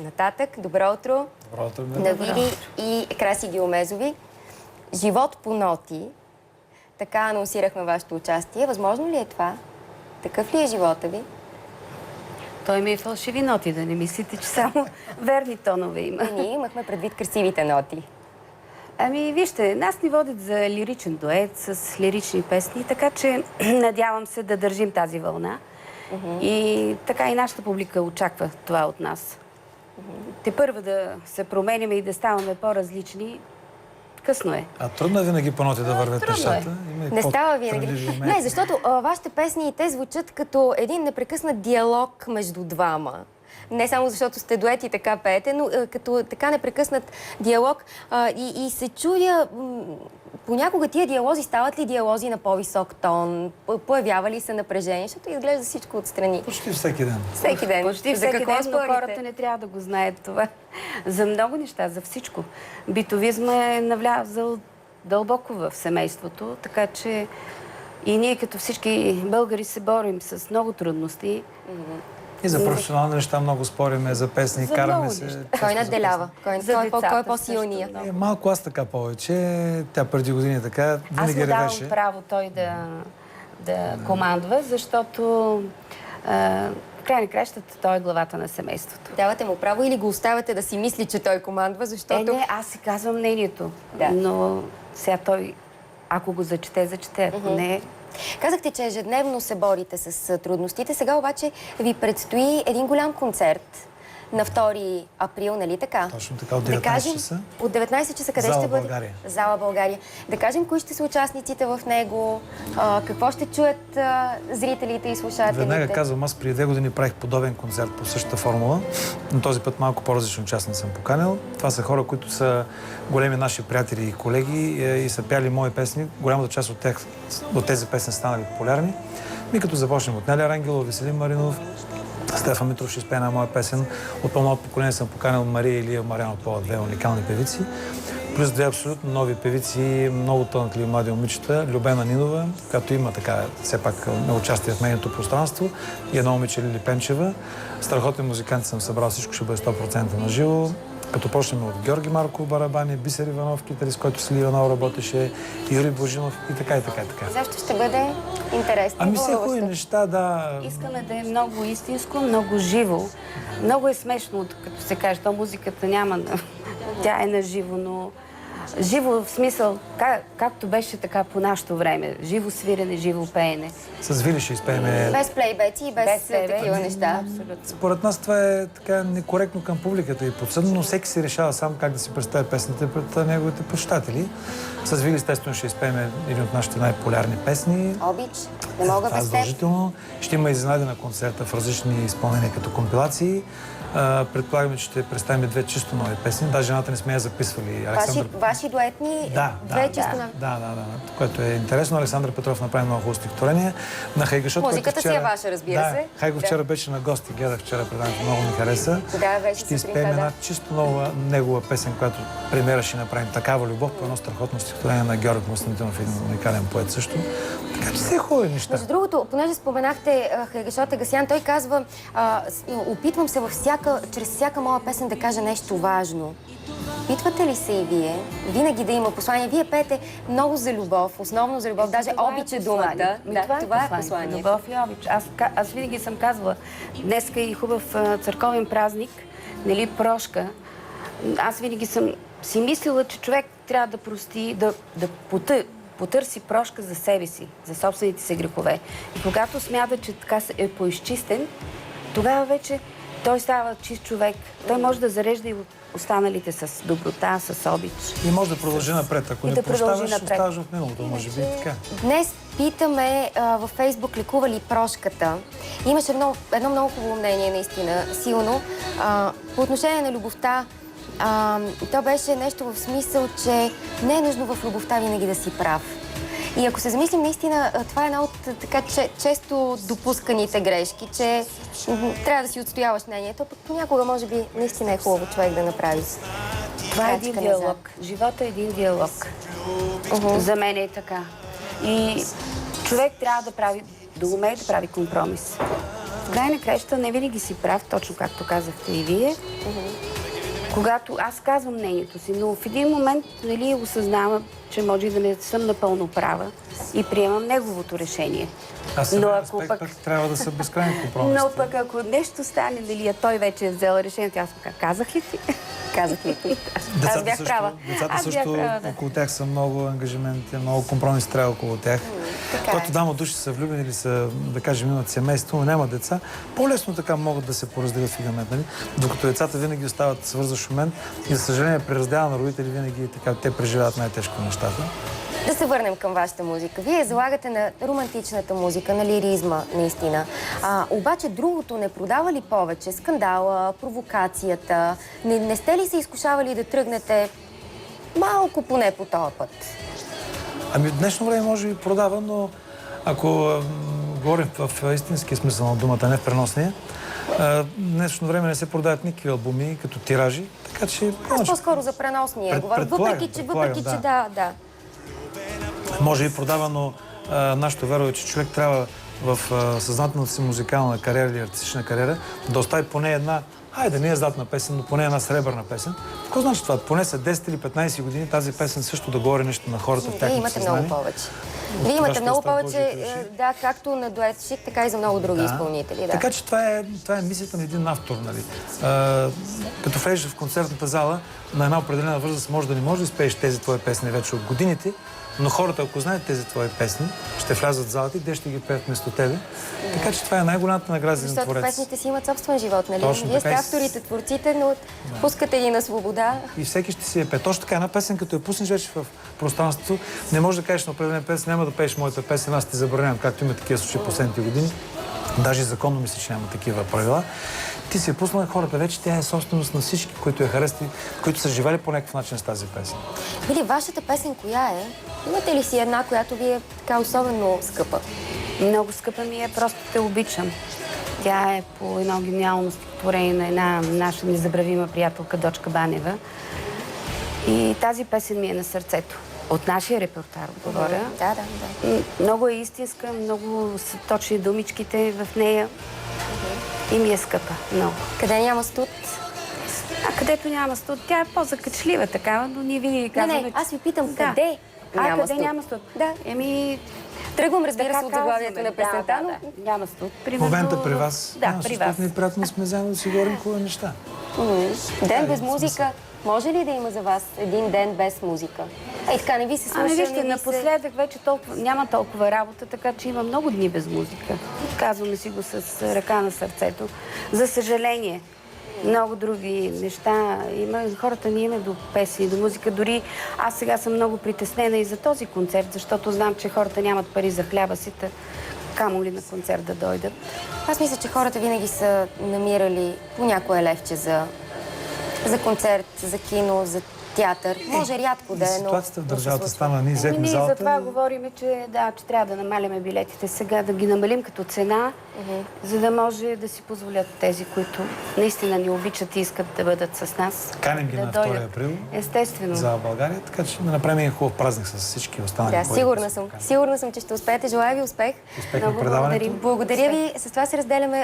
нататък. Добро утро. Добро утро. На Вили и Краси Геомезови. Живот по ноти. Така анонсирахме вашето участие. Възможно ли е това? Такъв ли е живота ви? Той има и фалшиви ноти, да не мислите, че само верни тонове има. Ние имахме предвид красивите ноти. Ами, вижте, нас ни водят за лиричен дует с лирични песни, така че надявам се да държим тази вълна. И така и нашата публика очаква това от нас. Тепърва да се променяме и да ставаме по-различни, късно е. А трудно е винаги по ноти да вървят нещата? Не става винаги. Не, защото вашите песни и те звучат като един непрекъснат диалог между двама. Не само защото сте дует и така пеете, но като така непрекъснат диалог. И се чудя, понякога тия диалози стават ли диалози на по-висок тон? Появява ли се напрежение? Защото изглежда всичко отстрани. Почти всеки ден. Всеки ден. Почти всеки ден, но хората не трябва да го знаят това. За много неща, за всичко. Битовизма е навлязал дълбоко в семейството, така че и ние като всички българи се борим с много трудности. И за професионални неща много спориме, за песни, за караме се. Кой надделява? Кой е по-силния? Малко аз така повече. Тя преди години така винаги ревеше. Аз му давам право той да командва, защото в край на кращата той е главата на семейството. Давате му право или го оставяте да си мисли, че той командва, защото... Не, аз си казвам мнението. Да. Но сега той, ако го зачете, зачете. Ако не... Казахте, че ежедневно се борите с трудностите. Сега обаче ви предстои един голям концерт на 2 април, нали така? Точно така, от 19 часа. От 19 часа къде Зала ще бъде? България. Зала България. Да кажем, кои ще са участниците в него, какво ще чуят зрителите и слушателите? Веднага казвам, аз преди 2 години правих подобен концерт по същата формула, но този път малко по-различен участник съм поканил. Това са хора, които са големи наши приятели и колеги и са пяли мои песни. Голямата част от тези песни станали популярни. И като започнем от Неля Рангелова, Веселин Маринов, Стефан Митров ще изпее една моя песен. От по-малко поколение съм поканил Мария Илия, Мариана Пола, 2 уникални певици. Плюс 2 абсолютно нови певици, много талантливи млади момичета. Любена Нинова, която има така все пак на участие в медийното пространство. И едно момиче Лили Пенчева. Страхотни музиканти съм събрал, всичко ще бъде 100% на живо. Като почнем от Георги Марков, барабани, Бисер Иванов, китарист, който с Ли Иванов работеше, Юрий Божинов и така и така и така. Защо ще бъде интересно? Ами все хубави неща, да. Искаме да е много истинско, много живо. Много е смешно, като се каже, то музиката няма, тя е на живо, но живо в смисъл, както беше така по нашето време. Живо свирене, живо пеене. С Вили ще изпеем. Без плейбеци и без такива неща. Абсолютно. Според нас това е така некоректно към публиката и подсъдно, но всеки си решава сам как да си представя песните пред неговите почитатели. С Вили естествено ще изпеем един от нашите най-популярни песни. Обич, не мога без теб. Задължително. Ще има изненадена концерта в различни изпълнения като компилации. Предполагаме, че ще представим 2 чисто нови песни. Даже жената не сме я записвали. Ваши дуетни, две чисто нови. Да. Което е интересно. Александър Петров направи много хубаво стихотворение. На Хайгашот, музиката си е ваша, разбира се. Хайго вчера беше на гости. Гледах вчера предаването, много ми хареса. Да, беше ще изпеем една чисто нова негова песен, която премиера ще направим. Такава любов по едно страхотно стихотворение на Георг Константинов, един уникален поет също. Така че все хубави неща. Между другото, понеже споменахте Хайгашот Егасян, той казва, опитвам се чрез всяка моя песен да кажа нещо важно. Опитвате ли се и вие? Винаги да има послание. Вие пеете много за любов, основно за любов, даже обич е думата. Това е послание. Любов и обич. Аз винаги съм казвала, днеска е и хубав църковен празник, нали, прошка. Аз винаги съм си мислила, че човек трябва да прости, да потърси прошка за себе си, за собствените си грехове. И когато смята, че така е поизчистен, тогава вече той става чист човек. Той може да зарежда и останалите с доброта, с обич. И може да продължи напред. Ако не прощаваш, оставаш в миналото, може би така. Днес питаме във Фейсбук лекува ли прошката. Имаше едно много хубаво мнение, наистина, силно. По отношение на любовта, то беше нещо в смисъл, че не е нужно в любовта винаги да си прав. И ако се замислим, наистина, това е една от така често допусканите грешки, че трябва да си отстояваш мнението, пък понякога, може би, наистина е хубаво човек да направи. Това е един диалог. Животът е един диалог. За мен е така. И човек трябва да умее да прави компромис. край на краищата не винаги си прав, точно както казахте и вие. Когато аз казвам мнението си, но в един момент осъзнавам, че може и да не съм напълно права и приемам неговото решение. Но ако пък трябва да са безкрайни компромиси. Но пък ако нещо стане, а той вече е взел решението, аз казах ли ти? Казах ли ти? Аз бях права. Децата също около тях са много ангажименти, много компромиси трябва около тях. Когато двама души са влюбени или са, да кажем, имат семейство, но нямат деца, по-лесно така могат да се поразделят в един момент, нали? Докато децата винаги остават свързващ момент и, за съжаление, при раздяла на родители винаги така те преживяват най-тежко нещата. Да се върнем към вашата музика. Вие залагате на романтичната музика, на лиризма, наистина. Обаче другото не продава ли повече? Скандала, провокацията? Не сте ли се изкушавали да тръгнете малко поне по този път? Ами в днешно време може би продава, но ако говорим в истинския смисъл на думата, не в преносния, в днешно време не се продават никакви албуми като тиражи, така че... Аз по-скоро за преносния говоря, въпреки че да. Може и продава, но нашето вярване е, че човек трябва в съзнателната си музикална кариера или артистична кариера да остави поне една, хайде, не е златна песен, но поне една сребърна песен. Какво значи това? Поне са 10 или 15 години тази песен също да говори нещо на хората в тяхното съзнание. Вие имате много повече. Вие имате много повече, да, както на дует Шик, така и за много други изпълнители. Да. Така че това е мисията на един автор, нали. Като влезеш в концертната зала, на една определена възраст може да не можеш да изпееш тези твои песни вече от годините, но хората, ако знаят тези твои песни, ще влязат в залата и те ще ги пеят вместо тебе. Така че това е най-голямата награда за един творец. Защото песните си имат собствен живот, нали? Точно, Вие сте авторите, творците, но пускате ги на свобода. И всеки ще си я пее. Точно така, една песен, като я пуснеш вече в пространството, не можеш да кажеш на определен песен, няма да пееш моята песен, аз ти забранявам, както има такива случаи последните години. Даже законно мисля, че няма такива правила. Ти си я пуснала, хората вече, тя е собственост на всички, които я харесват, които са живели по някакъв начин с тази песен. Или вашата песен коя е? Имате ли си една, която ви е така особено скъпа? Много скъпа ми е, просто те обичам. Тя е по едно гениално стихотворение на една наша незабравима приятелка Дочка Банева. И тази песен ми е на сърцето. От нашия репертуар говоря. Да. Много е истинска, много са точни думичките в нея. И ми е скъпа. Много. Къде няма студ? Където няма студ, тя е по-закачлива такава, но ние винаги казваме... Не, аз ви питам къде няма студ. Къде няма студ? Да. Тръгвам, разбира се, от заглавието на песента, но... Няма студ. В момента при вас. Да, при вас. Защото приятно сме заедно да си говорим хубави неща. Ден без музика. Може ли да има за вас един ден без музика? Така, не ви се слуша, вижте, напоследък вече няма толкова работа, така че има много дни без музика. Казваме си го с ръка на сърцето. За съжаление, много други неща има. Хората ни имат до песни, до музика. Дори аз сега съм много притеснена и за този концерт, защото знам, че хората нямат пари за хляба си, камо ли на концерт да дойдат. Аз мисля, че хората винаги са намирали по някое левче за концерт, за кино, за театър. Може рядко да е, но... Ситуацията в държавата стана, ние взехме залата. Ние за това говорим, че трябва да намаляме билетите сега, да ги намалим като цена, за да може да си позволят тези, които наистина ни обичат и искат да бъдат с нас. Каним ги на 2 април. Естествено. За България, така че да направим един хубав празник с всички останали. Да, сигурна съм. Сигурна съм, че ще успеете. Желая ви успех. Успех на предаването. Благодаря ви. С това се разделяме